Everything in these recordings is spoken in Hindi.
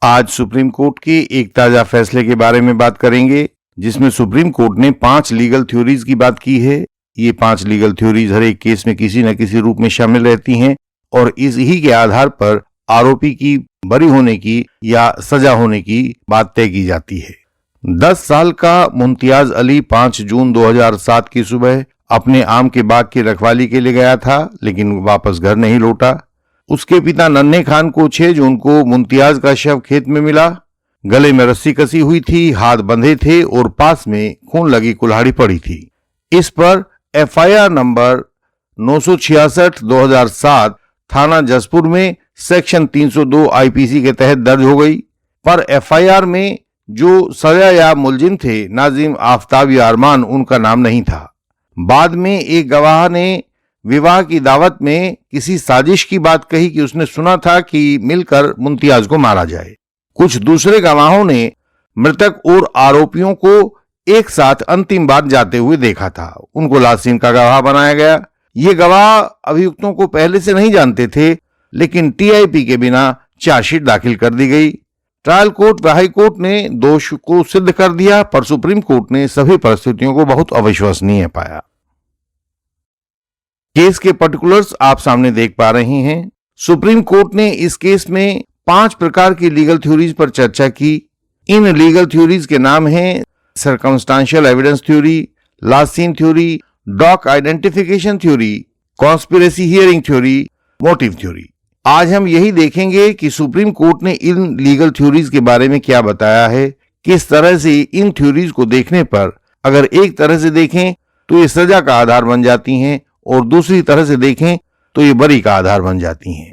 आज सुप्रीम कोर्ट के एक ताजा फैसले के बारे में बात करेंगे, जिसमें सुप्रीम कोर्ट ने 5 लीगल थ्योरीज की बात की है। ये 5 लीगल थ्योरीज हर एक केस में किसी न किसी रूप में शामिल रहती हैं और इसी के आधार पर आरोपी की बरी होने की या सजा होने की बात तय की जाती है। 10 साल का मुमताज अली 5 जून 2007 की सुबह अपने आम के बाग की रखवाली के लिए गया था, लेकिन वापस घर नहीं लौटा। उसके पिता नन्हे खान को 6 जून को मुमताज का शव खेत में मिला। गले में रस्सी कसी हुई थी, हाथ बंधे थे और पास में खून लगी कुल्हाड़ी पड़ी थी। इस पर एफआईआर नंबर 966/2007 थाना जसपुर में सेक्शन 302 आईपीसी के तहत दर्ज हो गई। पर एफआईआर में जो सजायाब मुलजिम थे, नाजिम आफ्ताब या अरमान, उनका नाम नहीं था। बाद में एक गवाह ने विवाह की दावत में किसी साजिश की बात कही कि उसने सुना था कि मिलकर मुमताज को मारा जाए। कुछ दूसरे गवाहों ने मृतक और आरोपियों को एक साथ अंतिम बार जाते हुए देखा था। उनको लासिन का गवाह बनाया गया। ये गवाह अभियुक्तों को पहले से नहीं जानते थे, लेकिन टीआईपी के बिना चार्जशीट दाखिल कर दी गई। ट्रायल कोर्ट व हाई कोर्ट ने दोष को सिद्ध कर दिया, पर सुप्रीम कोर्ट ने सभी परिस्थितियों को बहुत अविश्वसनीय पाया। केस के पर्टिकुलर्स आप सामने देख पा रहे हैं। सुप्रीम कोर्ट ने इस केस में 5 प्रकार की लीगल थ्योरीज पर चर्चा की। इन लीगल थ्योरीज के नाम हैं सर्कमस्टांशियल एविडेंस थ्योरी, लासिन theory, dock identification theory, conspiracy hearing theory, motive theory. आज हम यही देखेंगे कि सुप्रीम कोर्ट ने इन लीगल थ्योरीज के बारे में क्या बताया है, किस तरह से इन थ्योरीज को देखने पर अगर एक तरह से देखें तो ये सजा का आधार बन जाती हैं और दूसरी तरह से देखें तो ये बरी का आधार बन जाती हैं।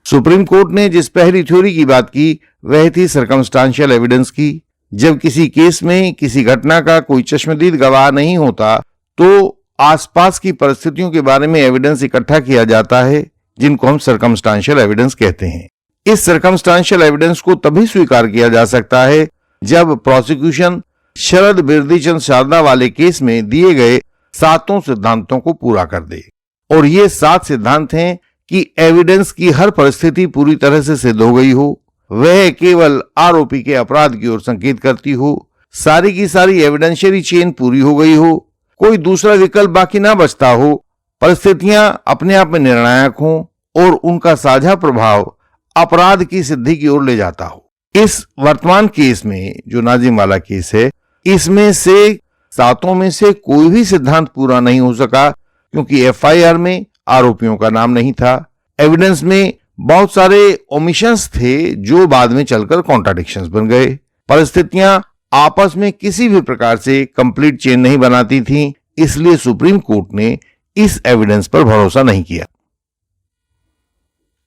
सुप्रीम कोर्ट ने जिस पहली थ्योरी की बात की वह थी सर्कमस्टांशियल एविडेंस की। जब किसी केस में किसी घटना का कोई चश्मदीद गवाह नहीं होता तो आसपास की परिस्थितियों के बारे में एविडेंस इकट्ठा किया जाता है, जिनको हम सर्कमस्टांशियल एविडेंस कहते हैं। इस सर्कमस्टांशियल एविडेंस को तभी स्वीकार किया जा सकता है जब प्रोसिक्यूशन शरद बिरदीचंद शारदा वाले केस में दिए गए 7 सिद्धांतों को पूरा कर दे। और ये 7 सिद्धांत हैं कि एविडेंस की हर परिस्थिति पूरी तरह से सिद्ध हो गई हो, वह केवल आरोपी के अपराध की ओर संकेत करती हो, सारी की सारी एविडेंशियरी चेन पूरी हो गई हो, कोई दूसरा विकल्प बाकी ना बचता हो, परिस्थितियां अपने आप में निर्णायक हों और उनका साझा प्रभाव अपराध की सिद्धि की ओर ले जाता हो। इस वर्तमान केस में जो नाजिम वाला केस है, इसमें से 7 में से कोई भी सिद्धांत पूरा नहीं हो सका, क्योंकि एफआईआर में आरोपियों का नाम नहीं था। एविडेंस में बहुत सारे ओमिशंस थे जो बाद में चलकर कॉन्ट्राडिक्शंस बन गए। परिस्थितियां आपस में किसी भी प्रकार से कंप्लीट चेन नहीं बनाती थीं, इसलिए सुप्रीम कोर्ट ने इस एविडेंस पर भरोसा नहीं किया।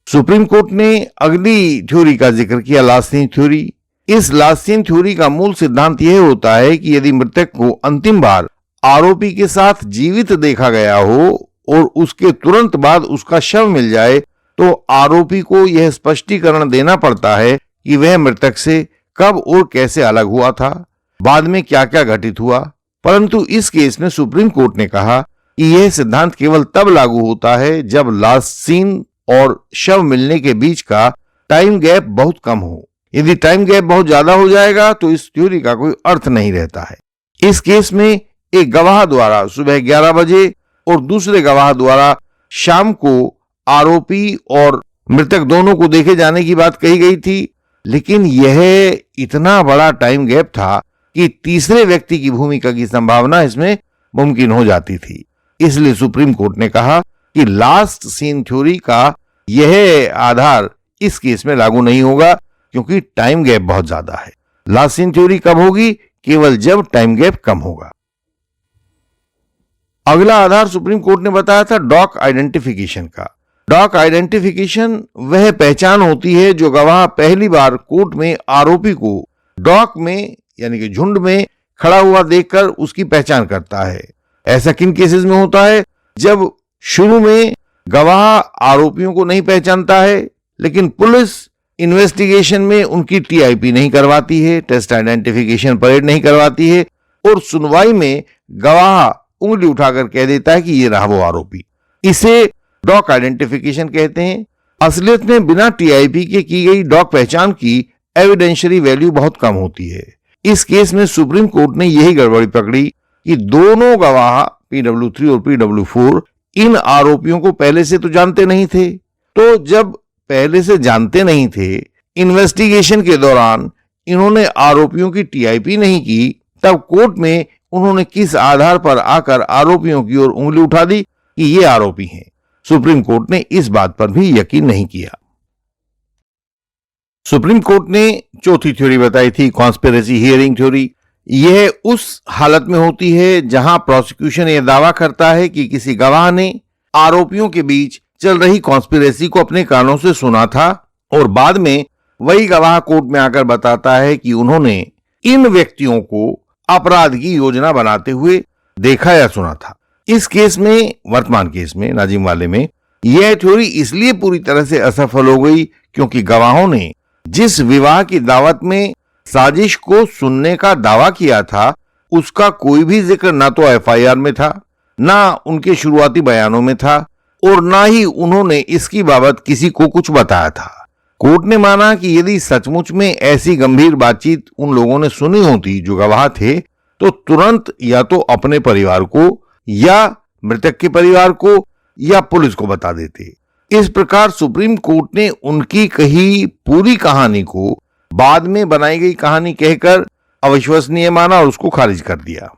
सुप्रीम कोर्ट ने अगली थ्योरी का जिक्र किया, लासिन थ्योरी। इस लासिन थ्योरी का मूल सिद्धांत यह होता है कि यदि मृतक को अंतिम बार आरोपी के साथ जीवित देखा गया हो और उसके तुरंत बाद उसका शव मिल जाए तो आरोपी को यह स्पष्टीकरण देना पड़ता है कि वह मृतक से कब और कैसे अलग हुआ था, बाद में क्या क्या घटित हुआ। परंतु इस केस में सुप्रीम कोर्ट ने कहा कि यह सिद्धांत केवल तब लागू होता है जब लासिन और शव मिलने के बीच का टाइम गैप बहुत कम हो। यदि टाइम गैप बहुत ज्यादा हो जाएगा तो इस थ्योरी का कोई अर्थ नहीं रहता है। इस केस में एक गवाह द्वारा सुबह 11 बजे और दूसरे गवाह द्वारा शाम को आरोपी और मृतक दोनों को देखे जाने की बात कही गई थी, लेकिन यह इतना बड़ा टाइम गैप था कि तीसरे व्यक्ति की भूमिका की संभावना इसमें मुमकिन हो जाती थी। इसलिए सुप्रीम कोर्ट ने कहा कि लास्ट सीन थ्योरी का यह आधार इस केस में लागू नहीं होगा, क्योंकि टाइम गैप बहुत ज्यादा है। लासिन थ्योरी कब होगी? केवल जब टाइम गैप कम होगा। अगला आधार सुप्रीम कोर्ट ने बताया था डॉक आइडेंटिफिकेशन का। डॉक आइडेंटिफिकेशन वह पहचान होती है जो गवाह पहली बार कोर्ट में आरोपी को डॉक में यानी कि झुंड में खड़ा हुआ देखकर उसकी पहचान करता है। ऐसा किन केसेस में होता है? जब शुरू में गवाह आरोपियों को नहीं पहचानता है, लेकिन पुलिस इन्वेस्टिगेशन में उनकी टीआईपी नहीं करवाती है, टेस्ट आइडेंटिफिकेशन परेड नहीं करवाती है, और सुनवाई में गवाह उंगली उठाकर कह देता है कि ये रहा वो आरोपी। इसे डॉक आइडेंटिफिकेशन कहते हैं। असलियत में बिना टीआईपी के की गई डॉग पहचान की एविडेंशियरी वैल्यू बहुत कम होती है। इस केस में सुप्रीम कोर्ट ने यही गड़बड़ी पकड़ी कि दोनों गवाह PW3 और PW4 इन आरोपियों को पहले से तो जानते नहीं थे। तो जब पहले से जानते नहीं थे, इन्वेस्टिगेशन के दौरान इन्होंने आरोपियों की टीआईपी नहीं की, तब कोर्ट में उन्होंने किस आधार पर आकर आरोपियों की ओर उंगली उठा दी कि ये आरोपी हैं? सुप्रीम कोर्ट ने इस बात पर भी यकीन नहीं किया। सुप्रीम कोर्ट ने चौथी थ्योरी बताई थी, कॉन्स्पिरेसी हियरिंग थ्योरी। यह उस हालत में होती है जहां प्रोसिक्यूशन यह दावा करता है कि किसी गवाह ने आरोपियों के बीच चल रही कॉन्स्पिरेसी को अपने कानों से सुना था और बाद में वही गवाह कोर्ट में आकर बताता है कि उन्होंने इन व्यक्तियों को अपराध की योजना बनाते हुए देखा या सुना था। इस केस में, वर्तमान केस में, नाजिम वाले में, यह थ्योरी इसलिए पूरी तरह से असफल हो गई क्योंकि गवाहों ने जिस विवाह की दावत में साजिश को सुनने का दावा किया था, उसका कोई भी जिक्र ना तो एफआईआर में था, ना उनके शुरुआती बयानों में था और ना ही उन्होंने इसकी बाबत किसी को कुछ बताया था। कोर्ट ने माना कि यदि सचमुच में ऐसी गंभीर बातचीत उन लोगों ने सुनी होती जो गवाह थे, तो तुरंत या तो अपने परिवार को या मृतक के परिवार को या पुलिस को बता देते। इस प्रकार सुप्रीम कोर्ट ने उनकी कही पूरी कहानी को बाद में बनाई गई कहानी कहकर अविश्वसनीय माना और उसको खारिज कर दिया।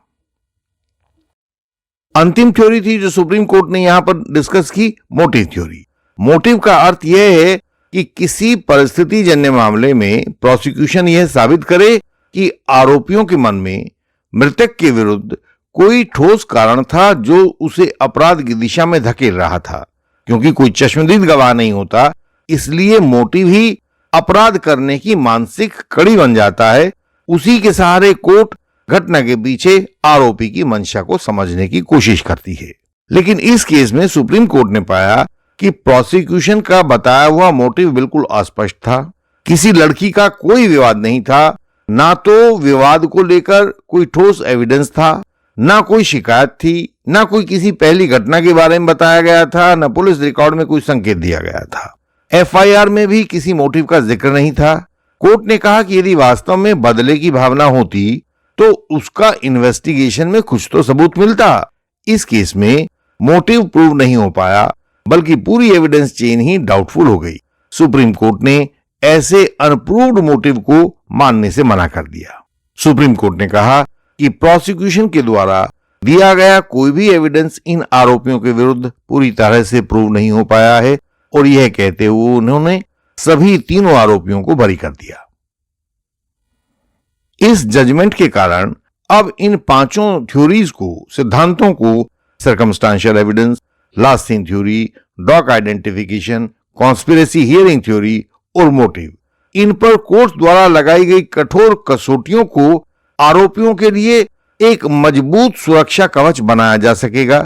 अंतिम थ्योरी थी जो सुप्रीम कोर्ट ने यहां पर डिस्कस की, मोटिव थ्योरी। मोटिव का अर्थ यह है कि किसी परिस्थिति जन्य मामले में प्रोसिक्यूशन यह साबित करे कि आरोपियों के मन में मृतक के विरुद्ध कोई ठोस कारण था जो उसे अपराध की दिशा में धकेल रहा था। क्योंकि कोई चश्मदीद गवाह नहीं होता, इसलिए मोटिव ही अपराध करने की मानसिक कड़ी बन जाता है। उसी के सहारे कोर्ट घटना के पीछे आरोपी की मंशा को समझने की कोशिश करती है। लेकिन इस केस में सुप्रीम कोर्ट ने पाया कि प्रोसिक्यूशन का बताया हुआ मोटिव बिल्कुल अस्पष्ट था। किसी लड़की का कोई विवाद नहीं था, ना तो विवाद को लेकर कोई ठोस एविडेंस था, ना कोई शिकायत थी, ना कोई किसी पहली घटना के बारे में बताया गया था, ना पुलिस रिकॉर्ड में कोई संकेत दिया गया था। एफआईआर में भी किसी मोटिव का जिक्र नहीं था। कोर्ट ने कहा कि यदि वास्तव में बदले की भावना होती तो उसका इन्वेस्टिगेशन में कुछ तो सबूत मिलता। इस केस में मोटिव प्रूव नहीं हो पाया, बल्कि पूरी एविडेंस चेन ही डाउटफुल हो गई। सुप्रीम कोर्ट ने ऐसे अनप्रूव्ड मोटिव को मानने से मना कर दिया। सुप्रीम कोर्ट ने कहा कि प्रोसिक्यूशन के द्वारा दिया गया कोई भी एविडेंस इन आरोपियों के विरुद्ध पूरी तरह से प्रूव नहीं हो पाया है और यह कहते हुए उन्होंने सभी तीनों आरोपियों को बरी कर दिया। इस जजमेंट के कारण अब इन पांचों थ्योरीज को, सिद्धांतों को, circumstantial evidence, last scene theory, dog identification, conspiracy hearing theory और मोटिव, इन पर कोर्ट द्वारा लगाई गई कठोर कसौटियों को आरोपियों के लिए एक मजबूत सुरक्षा कवच बनाया जा सकेगा।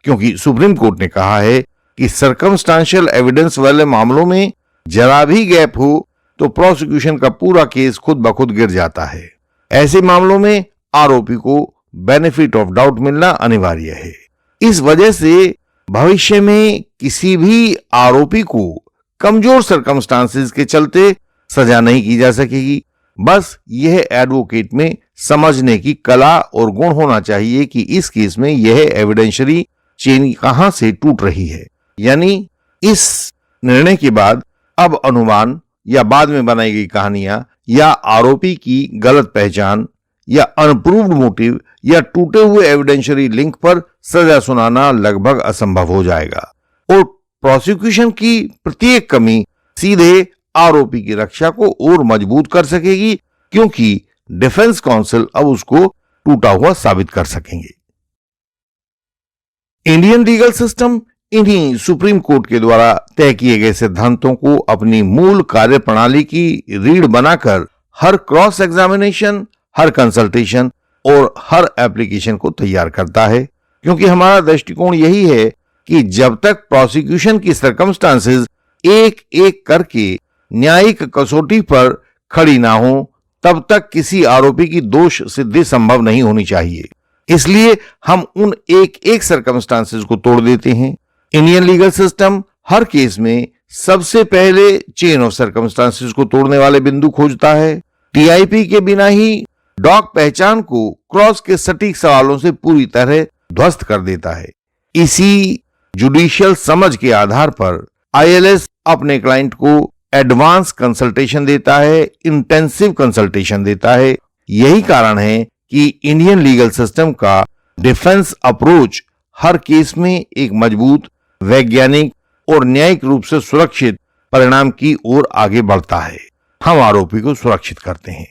क्योंकि सुप्रीम कोर्ट ने कहा है कि सर्कमस्टांशियल एविडेंस वाले मामलों में जरा भी गैप हो तो प्रोसिक्यूशन का पूरा केस खुद ब खुद गिर जाता है। ऐसे मामलों में आरोपी को बेनिफिट ऑफ डाउट मिलना अनिवार्य है। इस वजह से भविष्य में किसी भी आरोपी को कमजोर सर्कमस्टांसेस के चलते सजा नहीं की जा सकेगी। बस यह एडवोकेट में समझने की कला और गुण होना चाहिए कि इस केस में यह एविडेंशियरी चेन कहां से टूट रही है। यानी इस निर्णय के बाद अब अनुमान या बाद में बनाई गई कहानियां या आरोपी की गलत पहचान या अनप्रूव्ड मोटिव या टूटे हुए एविडेंशियरी लिंक पर सजा सुनाना लगभग असंभव हो जाएगा और प्रोसिक्यूशन की प्रत्येक कमी सीधे आरोपी की रक्षा को और मजबूत कर सकेगी, क्योंकि डिफेंस काउंसिल अब उसको टूटा हुआ साबित कर सकेंगे। इंडियन लीगल सिस्टम इन्हीं सुप्रीम कोर्ट के द्वारा तय किए गए सिद्धांतों को अपनी मूल कार्य प्रणाली की रीढ़ बनाकर हर क्रॉस एग्जामिनेशन, हर कंसल्टेशन और हर एप्लीकेशन को तैयार करता है। क्योंकि हमारा दृष्टिकोण यही है कि जब तक प्रोसिक्यूशन की सर्कमस्टांसेस एक एक करके न्यायिक कसौटी पर खड़ी ना हो, तब तक किसी आरोपी की दोष सिद्धि संभव नहीं होनी चाहिए। इसलिए हम उन एक एक सर्कमस्टांसेस को तोड़ देते हैं। इंडियन लीगल सिस्टम हर केस में सबसे पहले चेन ऑफ सर्कमस्टांसेस को तोड़ने वाले बिंदु खोजता है। टीआईपी के बिना ही डॉग पहचान को क्रॉस के सटीक सवालों से पूरी तरह ध्वस्त कर देता है। इसी जुडिशियल समझ के आधार पर आईएलएस अपने क्लाइंट को एडवांस कंसल्टेशन देता है, इंटेंसिव कंसल्टेशन देता है। यही कारण है कि इंडियन लीगल सिस्टम का डिफेंस अप्रोच हर केस में एक मजबूत, वैज्ञानिक और न्यायिक रूप से सुरक्षित परिणाम की ओर आगे बढ़ता है। हम आरोपी को सुरक्षित करते हैं।